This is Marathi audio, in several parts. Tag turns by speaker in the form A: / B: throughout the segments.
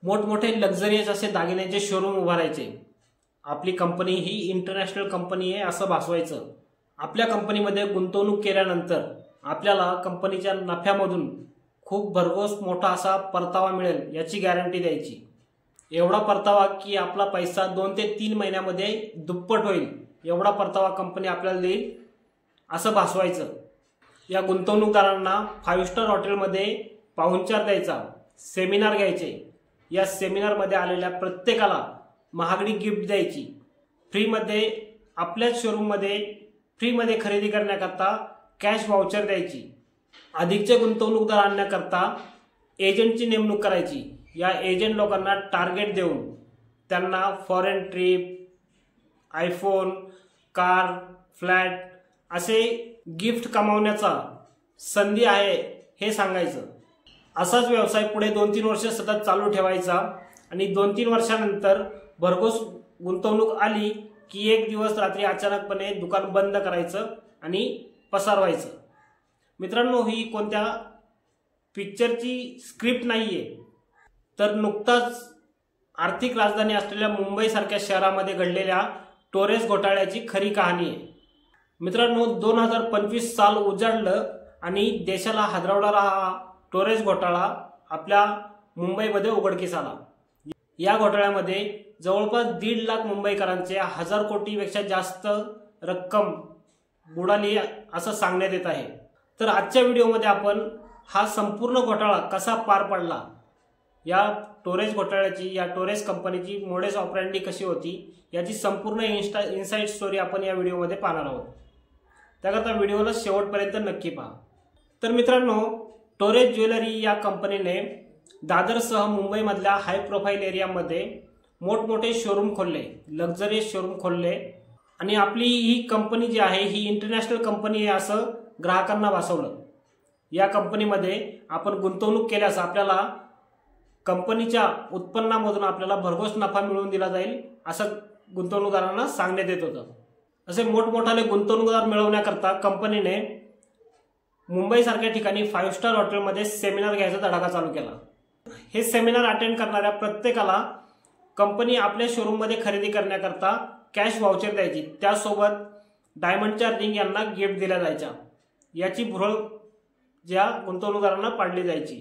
A: मोठमोठे लक्झरियस असे दागिन्यांचे शोरूम उभारायचे। आपली कंपनी ही इंटरनॅशनल कंपनी आहे असं भासवायचं। आपल्या कंपनीमध्ये गुंतवणूक केल्यानंतर आपल्याला कंपनीच्या नफ्यामधून खूप भरघोस मोठा असा परतावा मिळेल याची गॅरंटी द्यायची। एवढा परतावा की आपला पैसा 2 ते 3 महिन्यामध्ये दुप्पट होईल एवढा परतावा कंपनी आपल्याला देईल असं भासवायचं। या गुंतवणूकदारांना 5 स्टार हॉटेलमध्ये पाहुणचार द्यायचा, सेमिनार घ्यायचे। या सेमिनारमध्ये आलेल्या प्रत्येकाला महागडी गिफ्ट द्यायची। फ्रीमध्ये आपल्याच शोरूममध्ये फ्रीमध्ये खरेदी करण्याकरता कॅश वाउचर द्यायची। अधिकचे गुंतवणूकदार आणण्याकरता एजंटची नेमणूक करायची। या एजंट लोकांना टार्गेट देऊन त्यांना foreign trip, iPhone, car, flat असे गिफ्ट कमावण्याचा संधी आहे हे सांगायचं। असाच व्यवसाय पुढे 2-3 वर्ष सतत चालू ठेवायचा आणि 2-3 वर्षानंतर भरघोस गुंतवणूक आली की एक दिवस रात्री अचानकपणे दुकान बंद करायचं आणि पसार व्हायचं। मित्रांनो, ही कोणत्या पिक्चरची स्क्रिप्ट नाहीये, तर नुकताच आर्थिक राजधानी असलेल्या मुंबई सारख्या शहरामध्ये घडलेल्या टोरेस घोटाळ्याची खरी कहाणी आहे। मित्रांनो, 2025 साल उजाडलं आणि देशाला हादरवणारा हा टोरेस घोटाळा आपल्या मुंबईमध्ये उघडकीस आला। या घोटाळ्यामध्ये जवळपास 1.5 लाख मुंबईकरांचे 1000 कोटीपेक्षा जास्त रक्कम बुडाली असं सांगण्यात येत आहे। तर आजच्या व्हिडिओमध्ये आपण हा संपूर्ण घोटाळा कसा पार पडला, या टोरेस घोटाळ्याची, या टोरेस कंपनीची मोडेस ऑपरेंडी कशी होती याची संपूर्ण इनसाइड स्टोरी आपण या व्हिडिओमध्ये पाहणार आहोत। त्याकरता व्हिडिओला शेवटपर्यंत नक्की पहा। तर मित्रांनो, टोरेस ज्वेलरी या कंपनीने दादरसह मुंबईमधल्या हाय प्रोफाईल एरियामध्ये मोठमोठे शोरूम खोलले, लक्झरियस शोरूम खोलले आणि आपली ही कंपनी जी आहे ही इंटरनॅशनल कंपनी आहे असं ग्राहकांना भासवलं। या कंपनीमध्ये आपण गुंतवणूक केल्यास आपल्याला कंपनीच्या उत्पन्नामधून आपल्याला भरघोस नफा मिळवून दिला जाईल असं गुंतवणूकदारांना सांगण्यात येत होतं। असे मोठमोठाले गुंतवणूकदार मिळवण्याकरता कंपनीने मुंबईसारख्या ठिकाणी 5 स्टार हॉटेलमध्ये सेमिनार घ्यायचा धडाका चालू केला। हे सेमिनार अटेंड करणाऱ्या प्रत्येकाला कंपनी आपल्या शोरूममध्ये खरेदी करण्याकरता कॅश वाउचर द्यायची, त्यासोबत डायमंडच्या रिंग यांना गिफ्ट दिल्या जायच्या। याची भुरळ ज्या गुंतवणूकदारांना पाडली जायची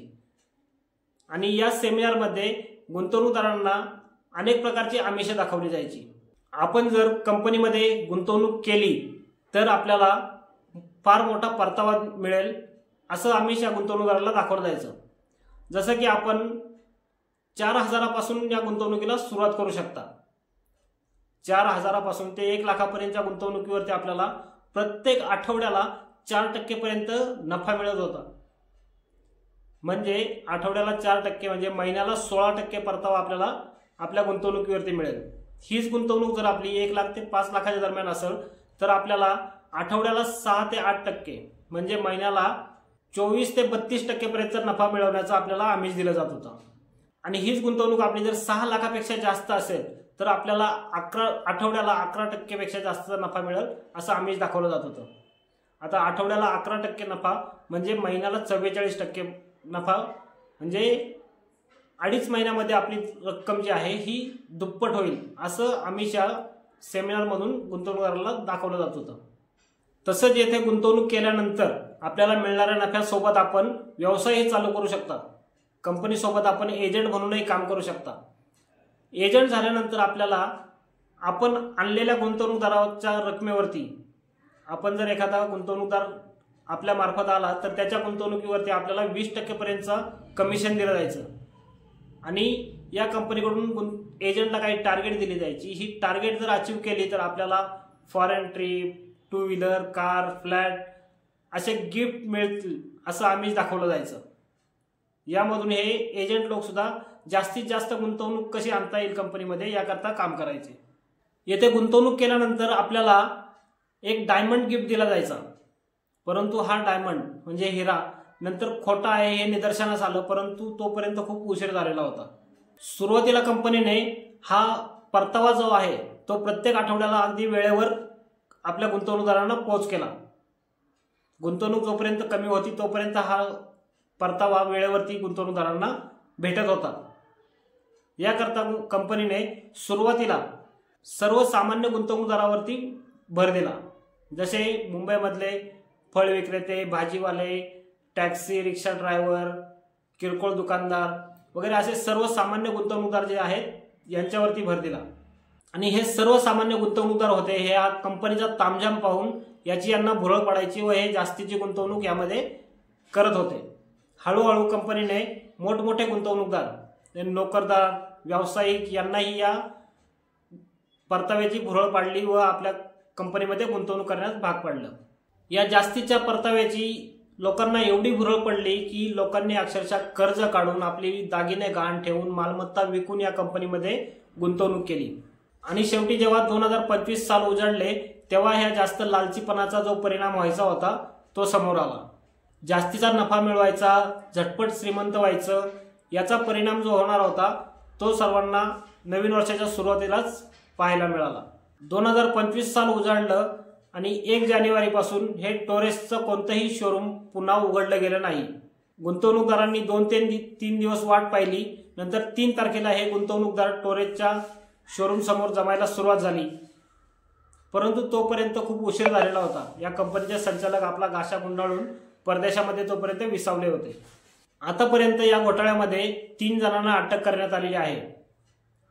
A: आणि या सेमिनारमध्ये गुंतवणूकदारांना अनेक प्रकारची आमिषे दाखवली जायची। आपण जर कंपनीमध्ये गुंतवणूक केली तर आपल्याला फार मोठा परतावा मिळेल असं आमिष या गुंतवणूकदाराला दाखवलं जायचं। जसं की आपण 4000 पासून या गुंतवणुकीला सुरुवात करू शकता। 4000 पासून ते 1 लाखापर्यंतच्या गुंतवणुकीवरती आपल्याला प्रत्येक आठवड्याला 4% पर्यंत नफा मिळत होता। म्हणजे आठवड्याला 4% म्हणजे महिन्याला 16% परतावा आपल्याला आपल्या गुंतवणुकीवरती मिळेल। हीच गुंतवणूक जर आपली 1 लाख ते 5 लाखाच्या दरम्यान असेल तर आपल्याला आठवड्याला 6 ते 8% म्हणजे महिन्याला 24 ते 32% पर्यंत नफा मिळवण्याचा आपल्याला आमिष दिला जात होता। आणि हीच गुंतवणूक आपली जर 6 लाखापेक्षा जास्त असेल तर आपल्याला आठवड्याला 11% पेक्षा जास्त नफा मिळेल असं आमिष दाखवलं जात होतं। आता आठवड्याला 11% नफा म्हणजे महिन्याला 44% नफा, म्हणजे 2.5 महिन्यामध्ये आपली रक्कम जी आहे ही दुप्पट होईल असं आमिष या सेमिनारमधून गुंतवणूकदाराला दाखवलं जात होतं। तसंच येथे गुंतवणूक केल्यानंतर आपल्याला मिळणाऱ्या नफ्यासोबत आपण व्यवसायही चालू करू शकता। कंपनीसोबत आपण एजंट म्हणूनही काम करू शकता। एजंट झाल्यानंतर आपल्याला आपण आणलेल्या गुंतवणूकदाराच्या रकमेवरती, आपण जर एखादा गुंतवणूकदार आपल्या मार्फत आला तर त्याच्या गुंतवणुकीवरती आपल्याला 20% पर्यंतचं कमिशन दिलं जायचं आणि या कंपनीकडून एजंटला काही टार्गेट दिली जायची। ही टार्गेट जर अचीव केली तर आपल्याला foreign trip, 2 wheeler, car, flat असे गिफ्ट मिळतील असं आमिष दाखवलं जायचं। यामधून हे एजंट लोक सुद्धा जास्तीत जास्त गुंतवणूक कशी आणता येईल कंपनीमध्ये याकरता काम करायचे। येथे गुंतवणूक केल्यानंतर आपल्याला एक डायमंड गिफ्ट दिला जायचा, परंतु हा डायमंड म्हणजे हिरा नंतर खोटा आहे हे निदर्शनास आलं, परंतु तोपर्यंत खूप उशीर झालेला होता। सुरुवातीला कंपनीने हा परतावा जो आहे तो प्रत्येक आठवड्याला अगदी वेळेवर आपल्या गुंतवणूकदारांना पोच केला। गुंतवणूक जोपर्यंत कमी होती तोपर्यंत हा परतावा वेळेवरती गुंतवणूकदारांना भेटत होता। याकरता कंपनीने सुरुवातीला सर्वसामान्य गुंतवणूकदारावरती भर दिला। जसे मुंबईमधले फळ विक्रेते, भाजीवाले, टॅक्सी रिक्षा ड्रायव्हर, किरकोळ दुकानदार वगैरे असे सर्वसामान्य गुंतवणूकदार जे आहेत यांच्यावरती भर दिला। आणि हे सर्वसामान्य गुंतवणूकदार होते हे या कंपनीचा तामझाम पाहून याची यांना भुरळ पडायची व हे जास्तीची गुंतवणूक यामध्ये करत होते। हळूहळू कंपनीने मोठमोठे गुंतवणूकदार, नोकरदार, व्यावसायिक यांनाही या परताव्याची भुरळ पाडली व आपल्या कंपनीमध्ये गुंतवणूक करण्यास भाग पाडलं। या जास्तीच्या परताव्याची लोकांना एवढी भुरळ पडली की लोकांनी अक्षरशः कर्ज काढून आपली दागिने गहाण ठेवून मालमत्ता विकून या कंपनीमध्ये गुंतवणूक केली। आणि शेवटी जेव्हा 2025 साल उजाडले तेव्हा ह्या जास्त लालचीपणाचा जो परिणाम व्हायचा होता तो समोर आला। जास्तीचा नफा मिळवायचा, झटपट श्रीमंत व्हायचं, याचा परिणाम जो होणार होता तो सर्वांना नवीन वर्षाच्या सुरुवातीलाच पाहायला मिळाला। 2025 साल उजाडलं आणि 1 जानेवारीपासून हे टोरेसचं कोणतंही शोरूम पुन्हा उघडलं गेलं नाही। गुंतवणूकदारांनी 2 ते 3 दिवस वाट पाहिली। नंतर 3 तारखेला हे गुंतवणूकदार टोरेसच्या शोरूम समोर जमायला सुरुवात झाली, परंतु तोपर्यंत खूप उशीर झालेला होता। या कंपनीचे संचालक आपला गाशा गुंडाळून परदेशामध्ये तोपर्यंत विसावले होते। आतापर्यंत या घोटाळ्यामध्ये 3 जणांना अटक करण्यात आलेली आहे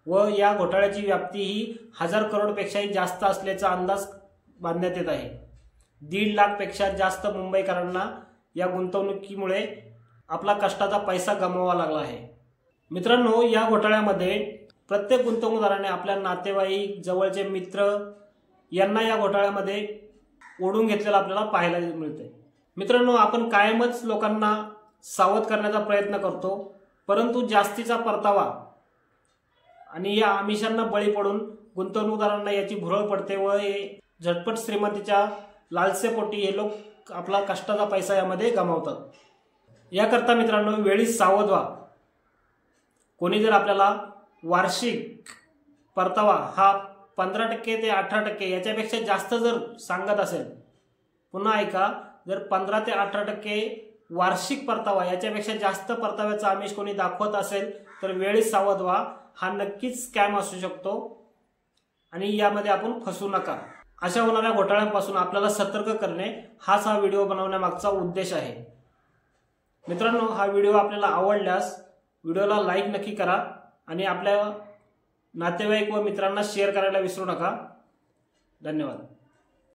A: व या घोटाळ्याची व्याप्ती ही 1000 करोडपेक्षाही जास्त असल्याचा अंदाज बांधण्यात येत आहे। 1.5 लाखपेक्षा जास्त मुंबईकरांना या गुंतवणुकीमुळे आपला कष्टाचा पैसा गमवावा लागला आहे। मित्रांनो, या घोटाळ्यामध्ये प्रत्येक गुंतवणूकदाराने आपल्या नातेवाईक, जवळचे मित्र यांना या घोटाळ्यामध्ये ओढून घेतलेलं आपल्याला पाहायला मिळते। मित्रांनो, आपण कायमच लोकांना सावध करण्याचा प्रयत्न करतो, परंतु जास्तीचा परतावा आणि या आमिषांना बळी पडून गुंतवणूकदारांना याची भुरळ पडते व हे झटपट श्रीमंतीच्या लालसेपोटी हे लोक आपला कष्टाचा पैसा यामध्ये गमावतात। याकरता मित्रांनो, वेळी सावध व्हा। कोणी जर आपल्याला वार्षिक परतावा हा 15% ते 18% याच्यापेक्षा जास्त जर सांगत असेल, पुन्हा ऐका, जर 15 ते 18% वार्षिक परतावा याच्यापेक्षा जास्त परताव्याचा आमिष कोणी दाखवत असेल तर वेळी सावध व्हा। हा नक्कीच स्कॅम असू शकतो आणि यामध्ये आपण फसू नका। अशा होणाऱ्या घोटाळ्यांपासून आपल्याला सतर्क करणे हाच हा व्हिडिओ बनवण्यामागचा उद्देश आहे। मित्रांनो, हा व्हिडिओ आपल्याला आवडल्यास व्हिडिओला लाईक नक्की करा आणि आपल्या नातेवाईक व मित्रांना शेअर करायला विसरू नका। धन्यवाद।